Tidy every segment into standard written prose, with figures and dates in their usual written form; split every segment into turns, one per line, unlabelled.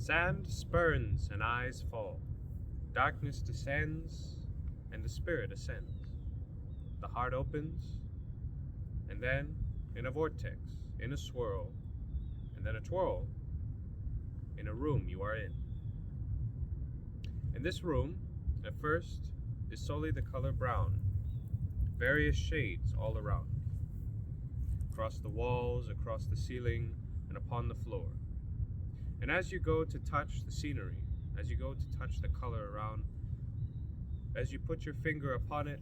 Sand spurns and eyes fall. Darkness descends and the spirit ascends. The heart opens, and then in a vortex, in a swirl, and then a twirl, in a room you are in. In this room, at first, is solely the color brown, various shades all around, across the walls, across the ceiling, and upon the floor. And as you go to touch the scenery, as you go to touch the color around, as you put your finger upon it,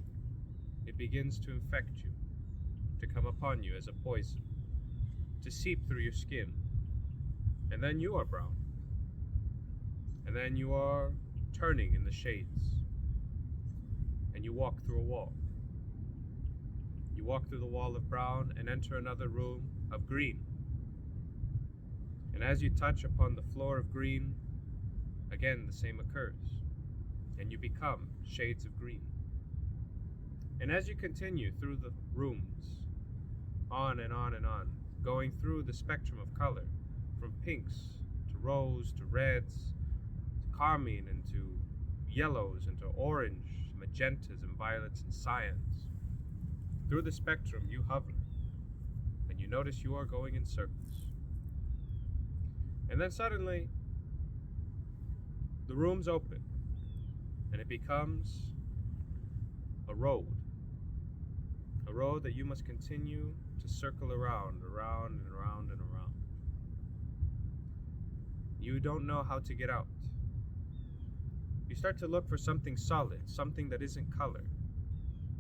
it begins to infect you, to come upon you as a poison, to seep through your skin. And then you are brown. And then you are turning in the shades. And you walk through a wall. You walk through the wall of brown and enter another room of green. And as you touch upon the floor of green, again the same occurs. And you become shades of green. And as you continue through the rooms, on and on and on, going through the spectrum of color, from pinks to rose to reds, to carmine and to yellows and to orange, magentas and violets and cyans. Through the spectrum you hover, and you notice you are going in circles. And then suddenly, the rooms open, and it becomes a road that you must continue to circle around and around and around. You don't know how to get out. You start to look for something solid, something that isn't color,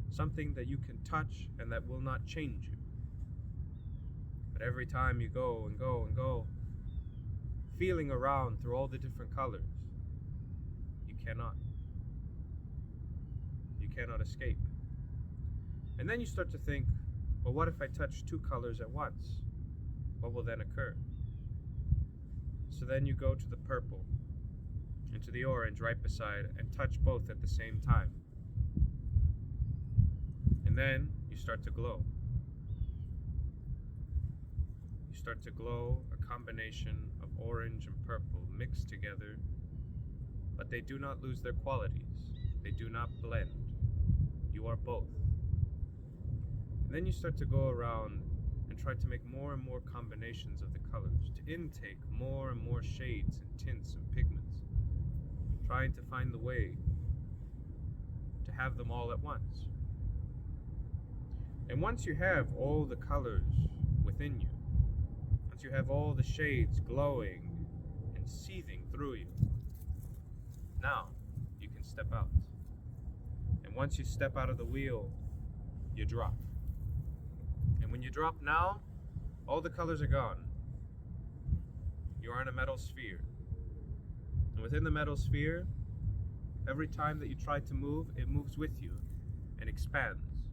something that you can touch and that will not change you. But every time you go and go and go, feeling around through all the different colors, you cannot escape. And then you start to think, well, what if I touch two colors at once? What will then occur? So then you go to the purple and to the orange right beside and touch both at the same time. And then you start to glow. You start to glow, a combination of orange and purple mixed together, but they do not lose their qualities. They do not blend. You are both. And then you start to go around and try to make more and more combinations of the colors, to intake more and more shades and tints and pigments, trying to find the way to have them all at once. And once you have all the colors within you, once you have all the shades glowing and seething through you, now you can step out. And once you step out of the wheel, you drop. And when you drop now, all the colors are gone. You are in a metal sphere. And within the metal sphere, every time that you try to move, it moves with you and expands.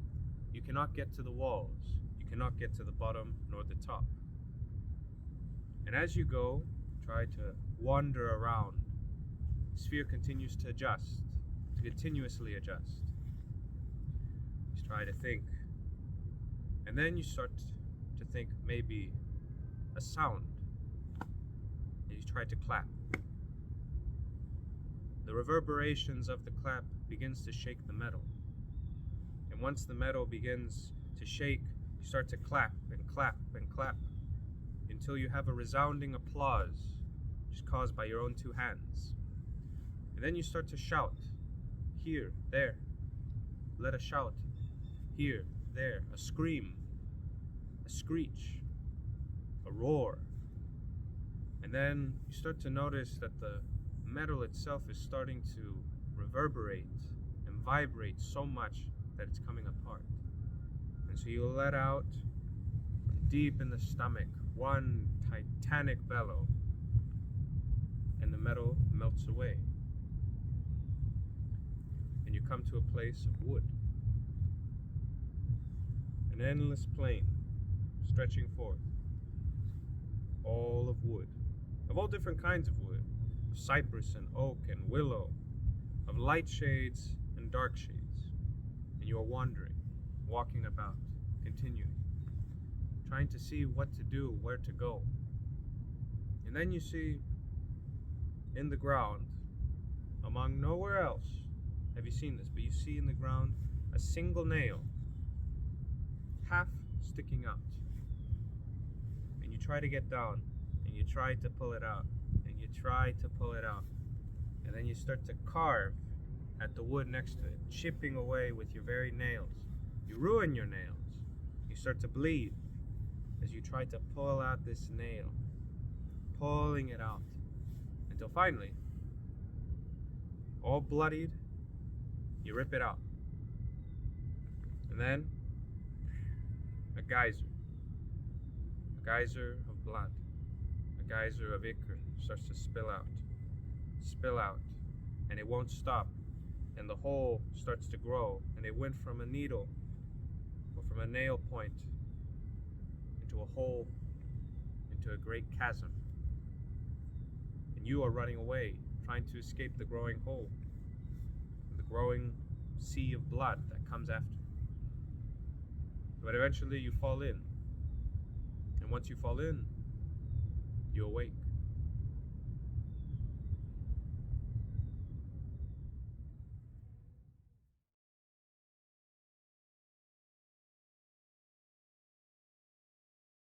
You cannot get to the walls. You cannot get to the bottom nor the top. And as you go, try to wander around, the sphere continues to adjust, to continuously adjust. You try to think. And then you start to think maybe a sound. And you try to clap. The reverberations of the clap begins to shake the metal. And once the metal begins to shake, you start to clap and clap and clap until you have a resounding applause just caused by your own two hands. And then you start to shout, here, there. Let a shout, here, there, a scream, a screech, a roar. And then you start to notice that the metal itself is starting to reverberate and vibrate so much that it's coming apart. And so you let out, deep in the stomach, one titanic bellow, and the metal melts away. And you come to a place of wood. An endless plain stretching forth, all of wood, of all different kinds of wood, of cypress and oak and willow, of light shades and dark shades. And you are wandering, walking about, continuing, trying to see what to do, where to go. And then you see in the ground, among nowhere else, have you seen this? But you see in the ground a single nail, half sticking out. And you try to get down, and you try to pull it out, and you try to pull it out. And then you start to carve at the wood next to it, chipping away with your very nails. You ruin your nails. You start to bleed as you try to pull out this nail, pulling it out, until finally, all bloodied, you rip it out. And then, a geyser of blood, a geyser of ichor starts to spill out, and it won't stop. And the hole starts to grow, and it went from a needle or from a nail point into a hole, into a great chasm. And you are running away, trying to escape the growing hole, the growing sea of blood that comes after. But eventually you fall in. And once you fall in, you awake.